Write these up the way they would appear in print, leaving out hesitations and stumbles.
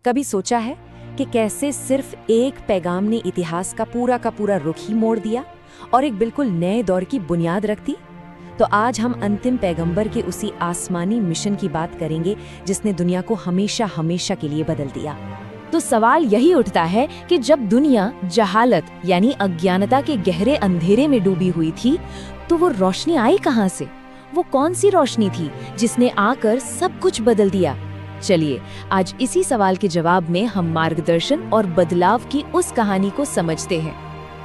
कभी सोचा है कि कैसे सिर्फ एक पैगाम ने इतिहास का पूरा रुख ही मोड़ दिया और एक बिल्कुल नए दौर की बुनियाद रख दी? तो आज हम अंतिम पैगंबर के उसी आसमानी मिशन की बात करेंगे जिसने दुनिया को हमेशा हमेशा के लिए बदल दिया। तो सवाल यही उठता है कि जब दुनिया जहालत यानी अज्ञानता के गहरे अंधेरे में डूबी हुई थी, तो वो रोशनी आई कहां से? वो कौन सी रोशनी थी जिसने आकर सब कुछ बदल दिया? चलिए आज इसी सवाल के जवाब में हम मार्गदर्शन और बदलाव की उस कहानी को समझते हैं।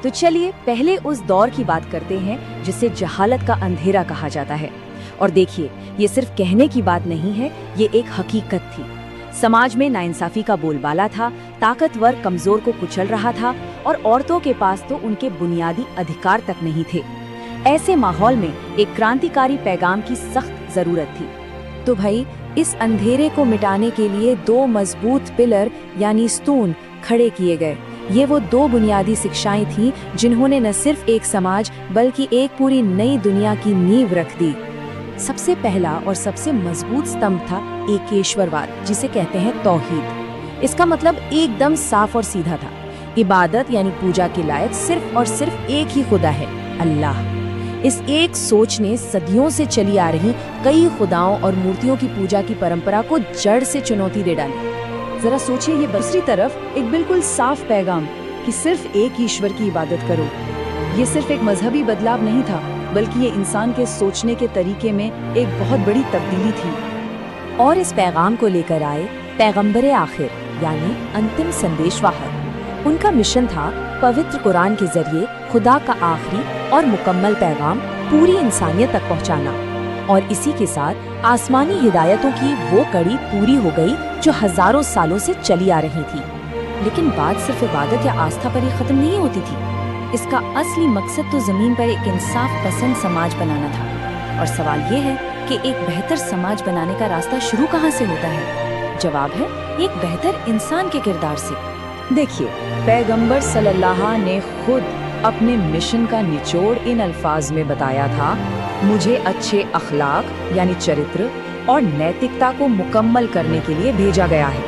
तो चलिए पहले उस दौर की बात करते हैं जिसे जहालत का अंधेरा कहा जाता है। और देखिए, ये सिर्फ कहने की बात नहीं है, ये एक हकीकत थी। समाज में नाइंसाफी का बोलबाला था, ताकतवर कमजोर को कुचल रहा था और औरतों के पास तो उनके बुनियादी अधिकार तक नहीं थे। ऐसे माहौल में एक क्रांतिकारी पैगाम की सख्त जरूरत थी। तो भाई, इस अंधेरे को मिटाने के लिए दो मजबूत पिलर यानी स्तून खड़े किए गए। ये वो दो बुनियादी शिक्षाएं थीं जिन्होंने न सिर्फ एक समाज बल्कि एक पूरी नई दुनिया की नींव रख दी। सबसे पहला और सबसे मजबूत स्तंभ था एकेश्वरवाद, जिसे कहते हैं तौहीद। इसका मतलब एकदम साफ और सीधा था। इबादत यानी पूजा के लायक सिर्फ और सिर्फ एक ही खुदा है, अल्लाह। इस एक सोच ने सदियों से चली आ रही कई खुदाओं और मूर्तियों की पूजा की परंपरा को जड़ से चुनौती दे डाली। जरा सोचिए, ये दूसरी तरफ एक बिल्कुल साफ पैगाम कि सिर्फ एक ईश्वर की इबादत करो। ये सिर्फ एक मजहबी बदलाव नहीं था, बल्कि ये इंसान के सोचने के तरीके में एक बहुत बड़ी तब्दीली थी। और इस पैगाम को लेकर आए पैगंबरे आखिर यानी अंतिम संदेशवाहक। उनका मिशन था पवित्र कुरान के जरिए खुदा का आखिरी और मुकम्मल पैगाम पूरी इंसानियत तक पहुंचाना। और इसी के साथ आसमानी हिदायतों की वो कड़ी पूरी हो गई जो हजारों सालों से चली आ रही थी। लेकिन बात सिर्फ इबादत या आस्था पर ही खत्म नहीं होती थी। इसका असली मकसद तो जमीन पर एक इंसाफ पसंद समाज बनाना था। और सवाल ये है कि एक बेहतर समाज बनाने का रास्ता शुरू कहाँ से होता है? जवाब है एक बेहतर इंसान के किरदार से। देखिए, पैगंबर सल्लल्लाहु ने खुद अपने मिशन का निचोड़ इन अल्फाज में बताया था, मुझे अच्छे अखलाक यानी चरित्र और नैतिकता को मुकम्मल करने के लिए भेजा गया है।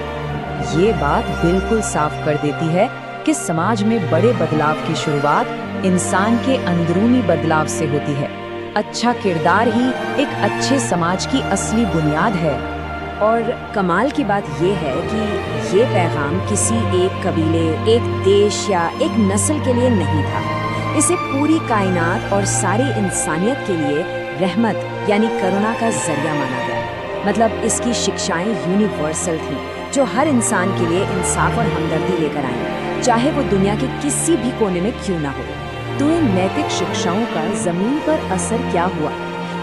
ये बात बिल्कुल साफ कर देती है कि समाज में बड़े बदलाव की शुरुआत इंसान के अंदरूनी बदलाव से होती है। अच्छा किरदार ही एक अच्छे समाज की असली बुनियाद है। और कमाल की बात यह है कि ये पैगाम किसी एक कबीले, एक देश या एक नस्ल के लिए नहीं था। इसे पूरी कायनात और सारी इंसानियत के लिए रहमत यानी करुणा का जरिया माना गया। मतलब इसकी शिक्षाएं यूनिवर्सल थीं, जो हर इंसान के लिए इंसाफ और हमदर्दी लेकर आई, चाहे वो दुनिया के किसी भी कोने में क्यों ना हो। तो इन नैतिक शिक्षाओं का जमीन पर असर क्या हुआ?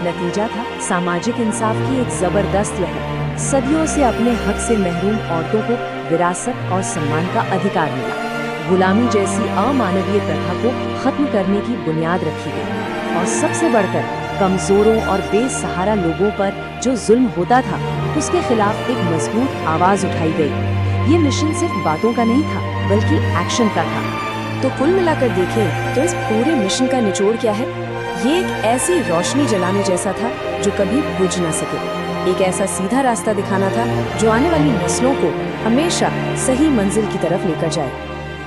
नतीजा था सामाजिक इंसाफ की एक जबरदस्त लहर। सदियों से अपने हक से महरूम औरतों को विरासत और सम्मान का अधिकार मिला। गुलामी जैसी अमानवीय प्रथा को खत्म करने की बुनियाद रखी गई। और सबसे बढ़कर कमजोरों और बेसहारा लोगों पर जो जुल्म होता था, उसके खिलाफ एक मजबूत आवाज उठाई गई। ये मिशन सिर्फ बातों का नहीं था, बल्कि एक्शन का था। तो कुल मिलाकर देखें तो इस पूरे मिशन का निचोड़ क्या है? ये एक ऐसी रोशनी जलाने जैसा था जो कभी बुझ न सके। एक ऐसा सीधा रास्ता दिखाना था जो आने वाली नस्लों को हमेशा सही मंजिल की तरफ लेकर जाए।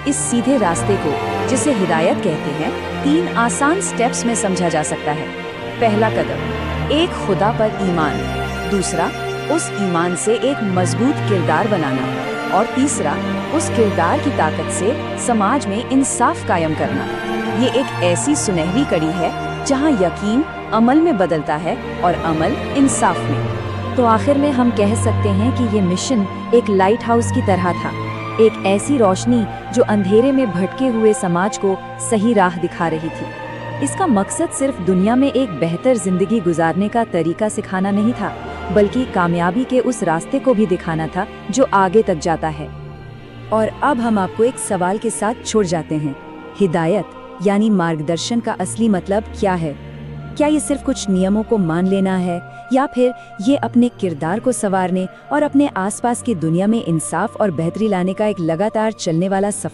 इस सीधे रास्ते को, जिसे हिदायत कहते हैं, 3 आसान स्टेप्स में समझा जा सकता है। पहला कदम, एक खुदा पर ईमान। दूसरा, उस ईमान से एक मजबूत किरदार बनाना। और तीसरा, उस किरदार की ताकत से समाज में इंसाफ कायम करना। ये एक ऐसी सुनहरी कड़ी है जहाँ यकीन अमल में बदलता है और अमल इंसाफ में। तो आखिर में हम कह सकते हैं कि ये मिशन एक लाइट हाउस की तरह था, एक ऐसी रोशनी जो अंधेरे में भटके हुए समाज को सही राह दिखा रही थी। इसका मकसद सिर्फ दुनिया में एक बेहतर जिंदगी गुजारने का तरीका सिखाना नहीं था, बल्कि कामयाबी के उस रास्ते को भी दिखाना था जो आगे तक जाता है। और अब हम आपको एक सवाल के साथ छोड़ जाते हैं। हिदायत यानी मार्गदर्शन का असली मतलब क्या है? क्या ये सिर्फ कुछ नियमों को मान लेना है, या फिर ये अपने किरदार को संवारने और अपने आसपास की दुनिया में इंसाफ और बेहतरी लाने का एक लगातार चलने वाला सफर?